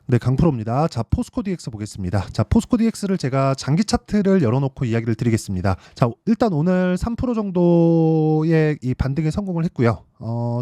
네, 강프로입니다. 자, 포스코 DX 보겠습니다. 자, 포스코 DX를 제가 장기 차트를 열어놓고 이야기를 드리겠습니다. 자, 일단 오늘 3% 정도의 이 반등에 성공을 했고요.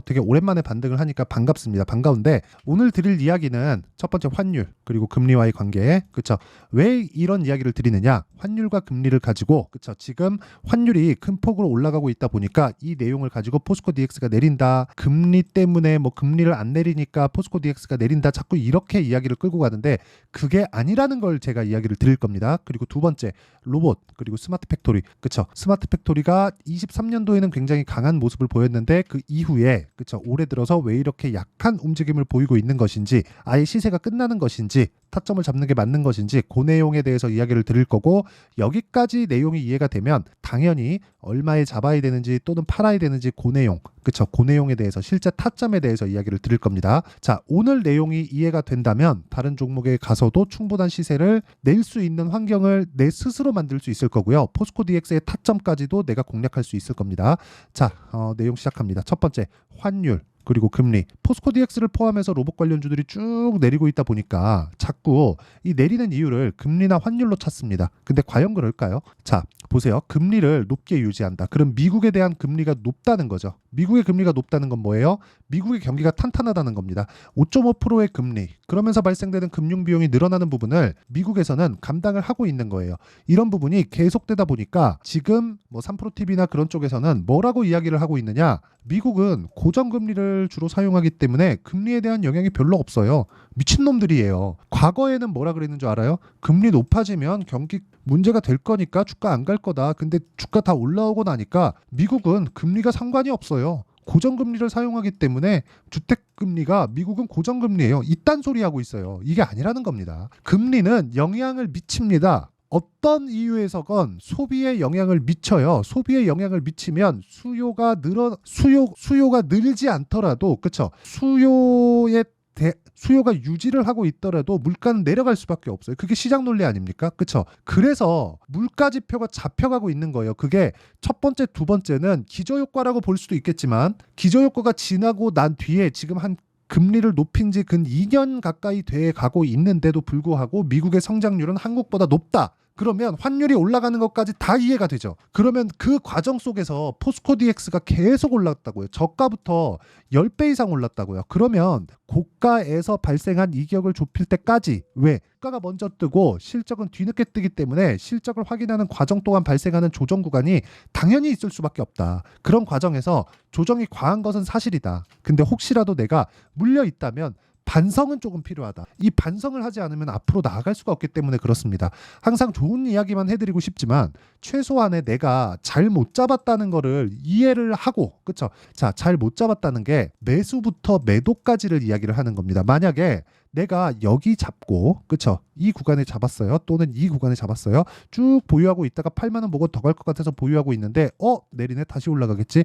되게 오랜만에 반등을 하니까 반갑습니다. 반가운데 오늘 드릴 이야기는 첫 번째 환율 그리고 금리와의 관계, 그쵸? 왜 이런 이야기를 드리느냐? 환율과 금리를 가지고, 그쵸? 지금 환율이 큰 폭으로 올라가고 있다 보니까 이 내용을 가지고 포스코 DX가 내린다. 금리 때문에 뭐 금리를 안 내리니까 포스코 DX가 내린다. 자꾸 이렇게 이야기를 끌고 가는데 그게 아니라는 걸 제가 이야기를 드릴 겁니다. 그리고 두 번째 로봇 그리고 스마트 팩토리, 그쵸? 스마트 팩토리가 23년도에는 굉장히 강한 모습을 보였는데 그 이후에, 그쵸? 올해 들어서 왜 이렇게 약한 움직임을 보이고 있는 것인지, 아예 시세가 끝나는 것인지, 타점을 잡는 게 맞는 것인지, 그 내용에 대해서 이야기를 드릴 거고, 여기까지 내용이 이해가 되면 당연히 얼마에 잡아야 되는지 또는 팔아야 되는지 그 내용, 그쵸? 그 내용에 대해서 실제 타점에 대해서 이야기를 드릴 겁니다. 자, 오늘 내용이 이해가 된다면 다른 종목에 가서도 충분한 시세를 낼 수 있는 환경을 내 스스로 만들 수 있을 거고요. 포스코 DX의 타점까지도 내가 공략할 수 있을 겁니다. 자, 내용 시작합니다. 첫 번째, 환율 그리고 금리. 포스코 DX를 포함해서 로봇 관련주들이 쭉 내리고 있다 보니까 자꾸 이 내리는 이유를 금리나 환율로 찾습니다. 근데 과연 그럴까요? 자, 보세요. 금리를 높게 유지한다. 그럼 미국에 대한 금리가 높다는 거죠. 미국의 금리가 높다는 건 뭐예요? 미국의 경기가 탄탄하다는 겁니다. 5.5%의 금리, 그러면서 발생되는 금융 비용이 늘어나는 부분을 미국에서는 감당을 하고 있는 거예요. 이런 부분이 계속되다 보니까 지금 뭐 3프로TV나 그런 쪽에서는 뭐라고 이야기를 하고 있느냐? 미국은 고정금리를 주로 사용하기 때문에 금리에 대한 영향이 별로 없어요. 미친놈들이에요. 과거에는 뭐라 그랬는 줄 알아요? 금리 높아지면 경기 문제가 될 거니까 주가 안 갈 거다. 근데 주가 다 올라오고 나니까 미국은 금리가 상관이 없어요. 고정금리를 사용하기 때문에 주택금리가 미국은 고정금리예요. 이딴 소리 하고 있어요. 이게 아니라는 겁니다. 금리는 영향을 미칩니다. 어떤 이유에서건 소비에 영향을 미쳐요. 소비에 영향을 미치면 수요가 늘지 않더라도, 그쵸? 수요가 유지를 하고 있더라도 물가는 내려갈 수밖에 없어요. 그게 시장 논리 아닙니까? 그쵸? 그래서 물가 지표가 잡혀가고 있는 거예요. 그게 첫 번째, 두 번째는 기저효과라고 볼 수도 있겠지만, 기저효과가 지나고 난 뒤에 지금 한 금리를 높인 지 근 2년 가까이 돼 가고 있는데도 불구하고 미국의 성장률은 한국보다 높다. 그러면 환율이 올라가는 것까지 다 이해가 되죠. 그러면 그 과정 속에서 포스코 DX가 계속 올랐다고요. 저가부터 10배 이상 올랐다고요. 그러면 고가에서 발생한 이격을 좁힐 때까지, 왜? 고가가 먼저 뜨고 실적은 뒤늦게 뜨기 때문에 실적을 확인하는 과정 동안 발생하는 조정 구간이 당연히 있을 수밖에 없다. 그런 과정에서 조정이 과한 것은 사실이다. 근데 혹시라도 내가 물려 있다면 반성은 조금 필요하다. 이 반성을 하지 않으면 앞으로 나아갈 수가 없기 때문에 그렇습니다. 항상 좋은 이야기만 해드리고 싶지만 최소한의 내가 잘 못 잡았다는 거를 이해를 하고, 그쵸? 자, 잘 못 잡았다는 게 매수부터 매도까지를 이야기를 하는 겁니다. 만약에 내가 여기 잡고, 그쵸? 이 구간에 잡았어요. 또는 이 구간에 잡았어요. 쭉 보유하고 있다가 8만 원 보고 더 갈 것 같아서 보유하고 있는데, 내리네, 다시 올라가겠지.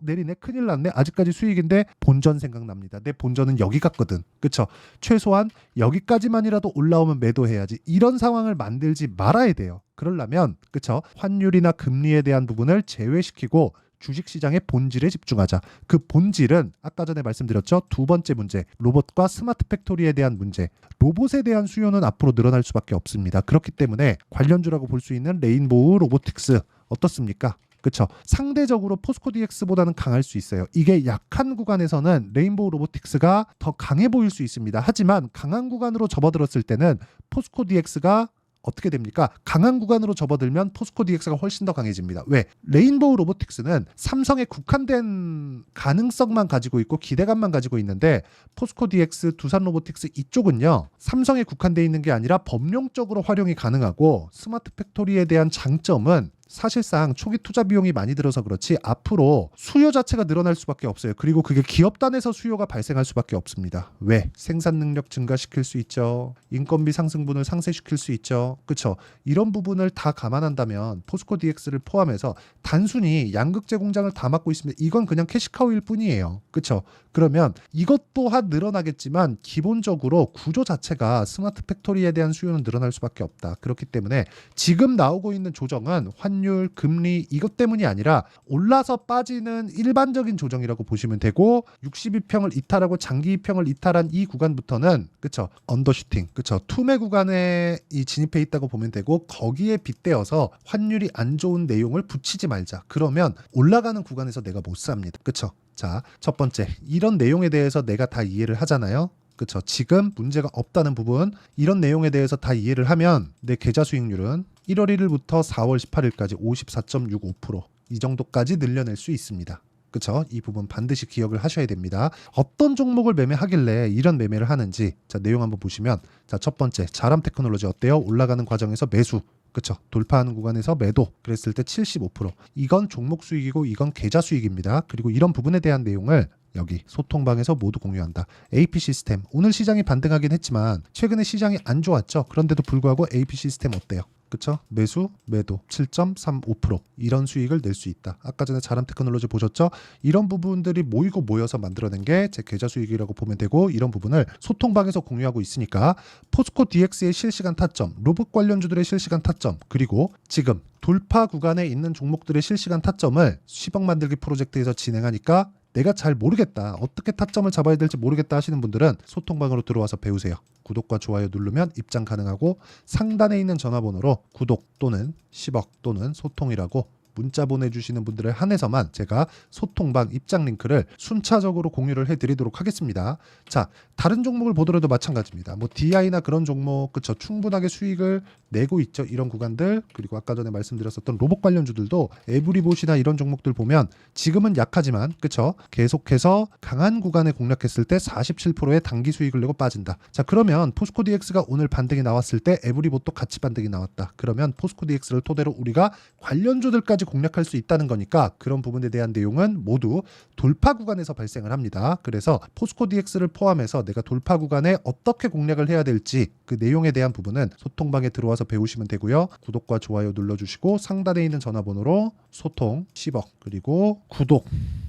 내리네, 큰일 났네. 아직까지 수익인데 본전 생각납니다. 내 본전은 여기 갔거든. 그쵸? 최소한 여기까지만이라도 올라오면 매도해야지. 이런 상황을 만들지 말아야 돼요. 그러려면, 그쵸? 환율이나 금리에 대한 부분을 제외시키고 주식시장의 본질에 집중하자. 그 본질은 아까 전에 말씀드렸죠. 두 번째 문제, 로봇과 스마트 팩토리에 대한 문제. 로봇에 대한 수요는 앞으로 늘어날 수밖에 없습니다. 그렇기 때문에 관련주라고 볼 수 있는 레인보우 로보틱스 어떻습니까? 그쵸? 상대적으로 포스코 DX보다는 강할 수 있어요. 이게 약한 구간에서는 레인보우 로보틱스가 더 강해 보일 수 있습니다. 하지만 강한 구간으로 접어들었을 때는 포스코 DX가 어떻게 됩니까? 강한 구간으로 접어들면 포스코 DX가 훨씬 더 강해집니다. 왜? 레인보우 로보틱스는 삼성에 국한된 가능성만 가지고 있고 기대감만 가지고 있는데, 포스코 DX, 두산 로보틱스 이쪽은요, 삼성에 국한되어 있는 게 아니라 법령적으로 활용이 가능하고, 스마트 팩토리에 대한 장점은 사실상 초기 투자 비용이 많이 들어서 그렇지 앞으로 수요 자체가 늘어날 수밖에 없어요. 그리고 그게 기업단에서 수요가 발생할 수밖에 없습니다. 왜? 생산 능력 증가시킬 수 있죠. 인건비 상승분을 상쇄시킬 수 있죠. 그렇죠? 이런 부분을 다 감안한다면 포스코 DX를 포함해서 단순히 양극재 공장을 다 맡고 있으면 이건 그냥 캐시카우일 뿐이에요. 그렇죠? 그러면 이것 또한 늘어나겠지만 기본적으로 구조 자체가 스마트 팩토리에 대한 수요는 늘어날 수밖에 없다. 그렇기 때문에 지금 나오고 있는 조정은 환율 환율, 금리 이것 때문이 아니라 올라서 빠지는 일반적인 조정이라고 보시면 되고 62평을 이탈하고 장기 2평을 이탈한 이 구간부터는 그쵸 언더슈팅 그쵸 투매 구간에 이 진입해 있다고 보면 되고 거기에 빗대어서 환율이 안 좋은 내용을 붙이지 말자. 그러면 올라가는 구간에서 내가 못 삽니다. 그쵸? 자, 첫 번째 이런 내용에 대해서 내가 다 이해를 하잖아요. 그쵸? 지금 문제가 없다는 부분 이런 내용에 대해서 다 이해를 하면 내 계좌 수익률은 1월 1일부터 4월 18일까지 54.65%이 정도까지 늘려낼 수 있습니다. 그쵸? 이 부분 반드시 기억을 하셔야 됩니다. 어떤 종목을 매매하길래 이런 매매를 하는지 자 내용 한번 보시면 자 첫 번째 자람 테크놀로지 어때요? 올라가는 과정에서 매수 그쵸? 돌파하는 구간에서 매도 그랬을 때 75% 이건 종목 수익이고 이건 계좌 수익입니다. 그리고 이런 부분에 대한 내용을 여기 소통방에서 모두 공유한다. AP 시스템 오늘 시장이 반등하긴 했지만 최근에 시장이 안 좋았죠. 그런데도 불구하고 AP 시스템 어때요? 그쵸? 매수, 매도 7.35% 이런 수익을 낼 수 있다. 아까 전에 자람 테크놀로지 보셨죠? 이런 부분들이 모이고 모여서 만들어낸 게 제 계좌 수익이라고 보면 되고 이런 부분을 소통방에서 공유하고 있으니까 포스코 DX의 실시간 타점, 로봇 관련주들의 실시간 타점 그리고 지금 돌파 구간에 있는 종목들의 실시간 타점을 10억 만들기 프로젝트에서 진행하니까 내가 잘 모르겠다. 어떻게 타점을 잡아야 될지 모르겠다 하시는 분들은 소통방으로 들어와서 배우세요. 구독과 좋아요 누르면 입장 가능하고 상단에 있는 전화번호로 구독 또는 10억 또는 소통이라고 문자 보내주시는 분들을 한해서만 제가 소통방 입장 링크를 순차적으로 공유를 해드리도록 하겠습니다. 자, 다른 종목을 보더라도 마찬가지입니다. 뭐 DI나 그런 종목 그쵸 충분하게 수익을 내고 있죠. 이런 구간들 그리고 아까 전에 말씀드렸었던 로봇 관련주들도 에브리봇이나 이런 종목들 보면 지금은 약하지만 그쵸 계속해서 강한 구간에 공략했을 때 47%의 단기 수익을 내고 빠진다. 자 그러면 포스코 DX가 오늘 반등이 나왔을 때 에브리봇도 같이 반등이 나왔다. 그러면 포스코 DX를 토대로 우리가 관련주들까지 공략할 수 있다는 거니까 그런 부분에 대한 내용은 모두 돌파 구간에서 발생을 합니다. 그래서 포스코 DX를 포함해서 내가 돌파 구간에 어떻게 공략을 해야 될지 그 내용에 대한 부분은 소통방에 들어와서 배우시면 되고요. 구독과 좋아요 눌러주시고 상단에 있는 전화번호로 소통 10억 그리고 구독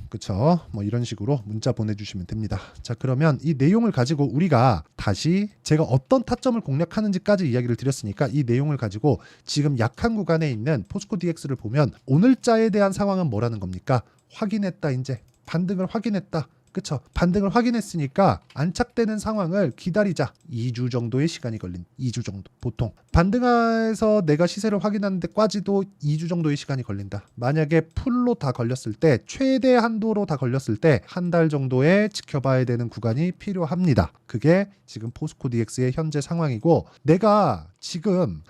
그쵸 뭐 이런 식으로 문자 보내주시면 됩니다. 자 그러면 이 내용을 가지고 우리가 다시 제가 어떤 타점을 공략하는지까지 이야기를 드렸으니까 이 내용을 가지고 지금 약한 구간에 있는 포스코 DX를 보면 오늘자에 대한 상황은 뭐라는 겁니까? 확인했다. 이제 반등을 확인했다. 그쵸? 반등을 확인했으니까 안착되는 상황을 기다리자. 2주 정도의 시간이 걸린 2주 정도 보통 반등해서 내가 시세를 확인하는데 까지도 2주 정도의 시간이 걸린다. 만약에 풀로 다 걸렸을 때 최대 한도로 다 걸렸을 때 한 달 정도의 지켜봐야 되는 구간이 필요합니다. 그게 지금 포스코 DX의 현재 상황이고 내가 지금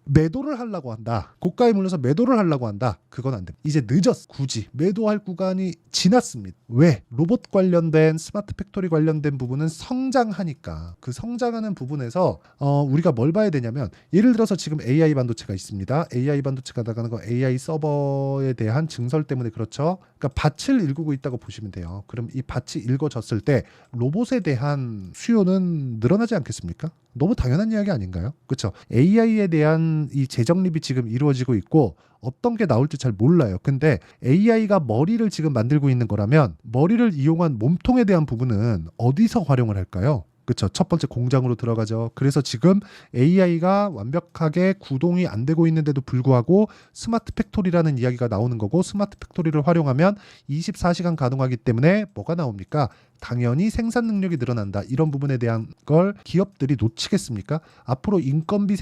매도를 하려고 한다. 고가에 물려서 매도를 하려고 한다. 그건 안 됩니다. 이제 늦었어. 굳이 매도할 구간이 지났습니다. 왜? 로봇 관련된 스마트 팩토리 관련된 부분은 성장하니까 그 성장하는 부분에서 우리가 뭘 봐야 되냐면 예를 들어서 지금 AI 반도체가 있습니다. AI 반도체가 나가는 거 AI 서버에 대한 증설 때문에 그렇죠. 그러니까 밭을 일구고 있다고 보시면 돼요. 그럼 이 밭이 일궈졌을 때 로봇에 대한 수요는 늘어나지 않겠습니까? 너무 당연한 이야기 아닌가요? 그렇죠? AI에 대한 이 재정립이 지금 이루어지고 있고 어떤 게 나올지 잘 몰라요. 근데 AI가 머리를 지금 만들고 있는 거라면 머리를 이용한 몸통에 대한 부분은 어디서 활용을 할까요? 그렇죠. 첫 번째 공장으로 들어가죠. 그래서 지금 AI가 완벽하게 구동이 안 되고 있는데도 불구하고 스마트 팩토리라는 이야기가 나오는 거고 스마트 팩토리를 활용하면 24시간 가동하기 때문에 뭐가 나옵니까? 당연히 생산 능력이 늘어난다. 이런 부분에 대한 걸 기업들이 놓치겠습니까? 앞으로 인건비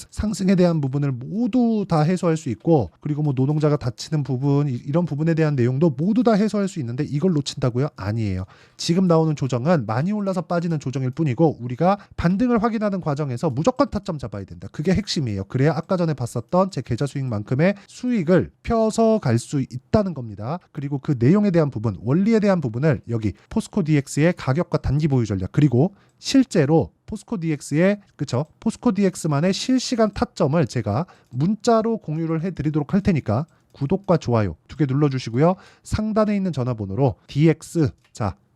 상승에 대한 부분을 모두 다 해소할 수 있고 그리고 뭐 노동자가 다치는 부분 이런 부분에 대한 내용도 모두 다 해소할 수 있는데 이걸 놓친다고요? 아니에요. 지금 나오는 조정은 많이 올라서 빠지는 조정일 뿐이고 우리가 반등을 확인하는 과정에서 무조건 타점 잡아야 된다. 그게 핵심이에요. 그래야 아까 전에 봤었던 제 계좌 수익만큼의 수익을 펴서 갈 수 있다는 겁니다. 그리고 그 내용에 대한 부분 원리에 대한 부분을 여기 포스코 DX의 가격과 단기 보유 전략 그리고 실제로 포스코 DX의 그쵸? 포스코 DX만의 실시간 타점을 제가 문자로 공유를 해드리도록 할 테니까 구독과 좋아요 2개 눌러주시고요. 상단에 있는 전화번호로 DX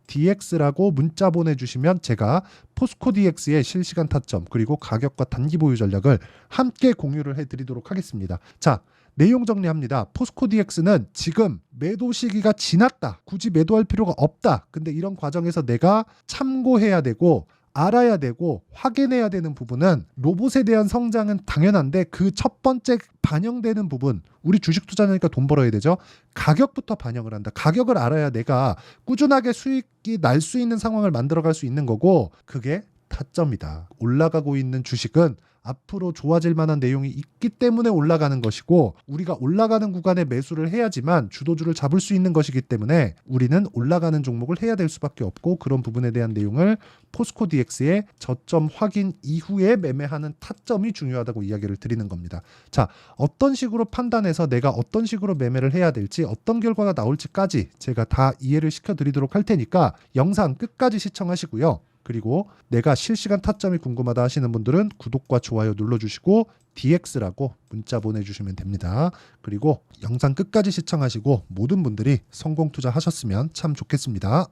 DX라고 문자 보내주시면 제가 포스코 DX의 실시간 타점 그리고 가격과 단기 보유 전략을 함께 공유를 해드리도록 하겠습니다. 자 내용 정리합니다. 포스코 DX는 지금 매도 시기가 지났다. 굳이 매도할 필요가 없다. 근데 이런 과정에서 내가 참고해야 되고 알아야 되고 확인해야 되는 부분은 로봇에 대한 성장은 당연한데 그 첫 번째 반영되는 부분, 우리 주식 투자하니까 돈 벌어야 되죠. 가격부터 반영을 한다. 가격을 알아야 내가 꾸준하게 수익이 날 수 있는 상황을 만들어갈 수 있는 거고, 그게 타점이다. 올라가고 있는 주식은 앞으로 좋아질 만한 내용이 있기 때문에 올라가는 것이고, 우리가 올라가는 구간에 매수를 해야지만 주도주를 잡을 수 있는 것이기 때문에 우리는 올라가는 종목을 해야 될 수밖에 없고, 그런 부분에 대한 내용을 포스코 DX의 저점 확인 이후에 매매하는 타점이 중요하다고 이야기를 드리는 겁니다. 자, 어떤 식으로 판단해서 내가 어떤 식으로 매매를 해야 될지, 어떤 결과가 나올지까지 제가 다 이해를 시켜드리도록 할 테니까 영상 끝까지 시청하시고요. 그리고 내가 실시간 타점이 궁금하다 하시는 분들은 구독과 좋아요 눌러주시고 DX라고 문자 보내주시면 됩니다. 그리고 영상 끝까지 시청하시고 모든 분들이 성공 투자하셨으면 참 좋겠습니다.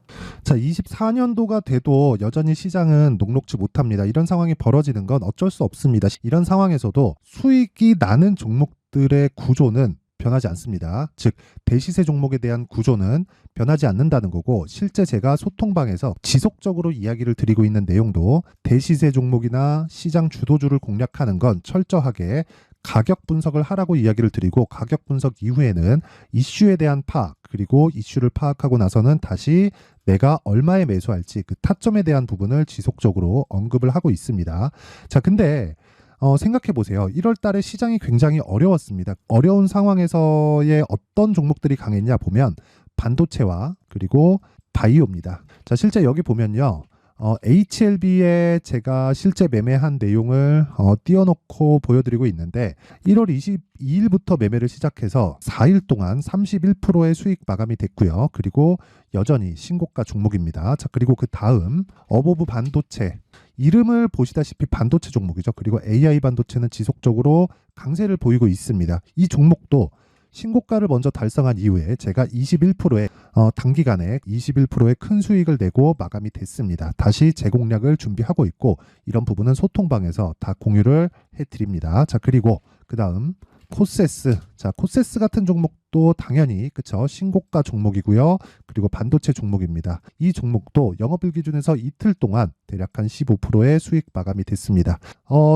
자, 24년도가 돼도 여전히 시장은 녹록지 못합니다. 이런 상황이 벌어지는 건 어쩔 수 없습니다. 이런 상황에서도 수익이 나는 종목들의 구조는 변하지 않습니다. 즉 대시세 종목에 대한 구조는 변하지 않는다는 거고, 실제 제가 소통방에서 지속적으로 이야기를 드리고 있는 내용도 대시세 종목이나 시장 주도주를 공략하는 건 철저하게 가격 분석을 하라고 이야기를 드리고, 가격 분석 이후에는 이슈에 대한 파악, 그리고 이슈를 파악하고 나서는 다시 내가 얼마에 매수할지 그 타점에 대한 부분을 지속적으로 언급을 하고 있습니다. 자, 근데 생각해 보세요. 1월 달에 시장이 굉장히 어려웠습니다. 어려운 상황에서의 어떤 종목들이 강했냐 보면 반도체와 그리고 바이오입니다. 자, 실제 여기 보면요. HLB에 제가 실제 매매한 내용을 띄워놓고 보여드리고 있는데, 1월 22일부터 매매를 시작해서 4일 동안 31%의 수익 마감이 됐고요. 그리고 여전히 신고가 종목입니다. 자, 그리고 그 다음 어보브 반도체, 이름을 보시다시피 반도체 종목이죠. 그리고 AI 반도체는 지속적으로 강세를 보이고 있습니다. 이 종목도 신고가를 먼저 달성한 이후에 제가 21%의 단기간에 21%의 큰 수익을 내고 마감이 됐습니다. 다시 재공략을 준비하고 있고, 이런 부분은 소통방에서 다 공유를 해드립니다. 자, 그리고 그 다음 코세스. 자, 코세스 같은 종목도 당연히 그쵸, 신고가 종목이고요. 그리고 반도체 종목입니다. 이 종목도 영업일 기준에서 이틀 동안 대략 한 15%의 수익 마감이 됐습니다.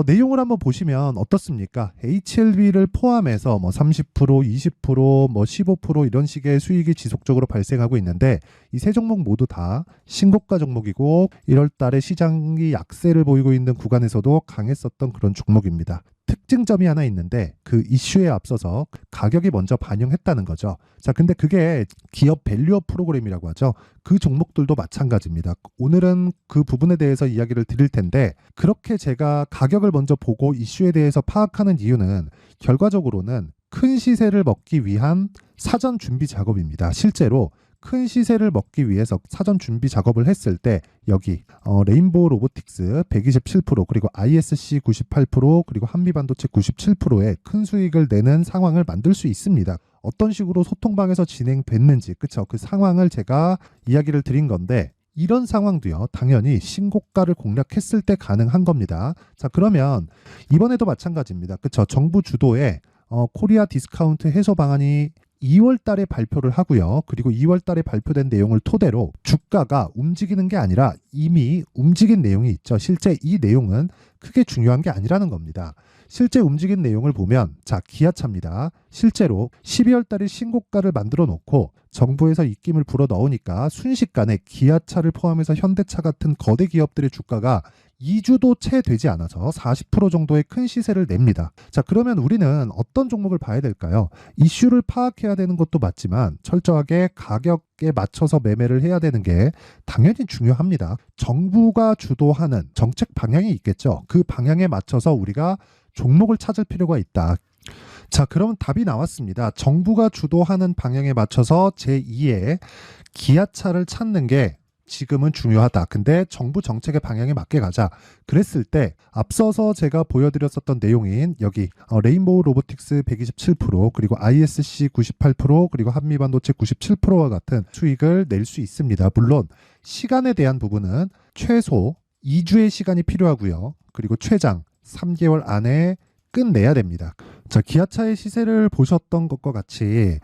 내용을 한번 보시면 어떻습니까? HLB를 포함해서 뭐 30%, 20%, 뭐 15% 이런 식의 수익이 지속적으로 발생하고 있는데, 이 세 종목 모두 다 신고가 종목이고 1월 달에 시장이 약세를 보이고 있는 구간에서도 강했었던 그런 종목입니다. 특징점이 하나 있는데, 그 이슈에 앞서서 가격이 먼저 반영했다는 거죠. 자, 근데 그게 기업 밸류업 프로그램이라고 하죠. 그 종목들도 마찬가지입니다. 오늘은 그 부분에 대해서 이야기를 드릴 텐데, 그렇게 제가 가격을 먼저 보고 이슈에 대해서 파악하는 이유는 결과적으로는 큰 시세를 먹기 위한 사전 준비 작업입니다. 실제로 큰 시세를 먹기 위해서 사전 준비 작업을 했을 때 여기 레인보우 로보틱스 127%, 그리고 ISC 98%, 그리고 한미반도체 97%의 큰 수익을 내는 상황을 만들 수 있습니다. 어떤 식으로 소통방에서 진행됐는지, 그쵸? 그 상황을 제가 이야기를 드린 건데, 이런 상황도요, 당연히 신고가를 공략했을 때 가능한 겁니다. 자, 그러면 이번에도 마찬가지입니다. 그쵸? 정부 주도의 코리아 디스카운트 해소 방안이 2월 달에 발표를 하고요. 그리고 2월 달에 발표된 내용을 토대로 주가가 움직이는 게 아니라 이미 움직인 내용이 있죠. 실제 이 내용은 크게 중요한 게 아니라는 겁니다. 실제 움직인 내용을 보면, 자, 기아차입니다. 실제로 12월 달에 신고가를 만들어 놓고 정부에서 입김을 불어 넣으니까 순식간에 기아차를 포함해서 현대차 같은 거대 기업들의 주가가 2주도 채 되지 않아서 40% 정도의 큰 시세를 냅니다. 자, 그러면 우리는 어떤 종목을 봐야 될까요? 이슈를 파악해야 되는 것도 맞지만 철저하게 가격에 맞춰서 매매를 해야 되는 게 당연히 중요합니다. 정부가 주도하는 정책 방향이 있겠죠. 그 방향에 맞춰서 우리가 종목을 찾을 필요가 있다. 자, 그럼 답이 나왔습니다. 정부가 주도하는 방향에 맞춰서 제2의 기아차를 찾는 게 지금은 중요하다. 근데 정부 정책의 방향에 맞게 가자. 그랬을 때 앞서서 제가 보여드렸었던 내용인 여기 레인보우 로보틱스 127%, 그리고 ISC 98%, 그리고 한미반도체 97%와 같은 수익을 낼 수 있습니다. 물론 시간에 대한 부분은 최소 2주의 시간이 필요하고요. 그리고 최장 3개월 안에 끝내야 됩니다. 자, 기아차의 시세를 보셨던 것과 같이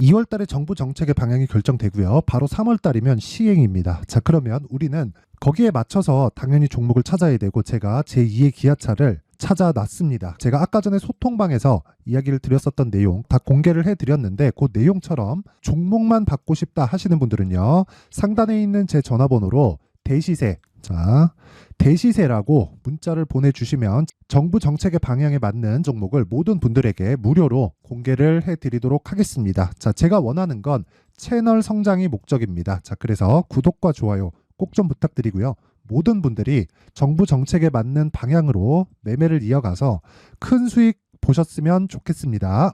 2월 달에 정부 정책의 방향이 결정되고요. 바로 3월 달이면 시행입니다. 자, 그러면 우리는 거기에 맞춰서 당연히 종목을 찾아야 되고 제가 제2의 기아차를 찾아놨습니다. 제가 아까 전에 소통방에서 이야기를 드렸었던 내용 다 공개를 해드렸는데 그 내용처럼 종목만 받고 싶다 하시는 분들은요. 상단에 있는 제 전화번호로 대시세, 자, 대시세라고 문자를 보내주시면 정부 정책의 방향에 맞는 종목을 모든 분들에게 무료로 공개를 해드리도록 하겠습니다. 자, 제가 원하는 건 채널 성장이 목적입니다. 자, 그래서 구독과 좋아요 꼭 좀 부탁드리고요. 모든 분들이 정부 정책에 맞는 방향으로 매매를 이어가서 큰 수익 보셨으면 좋겠습니다.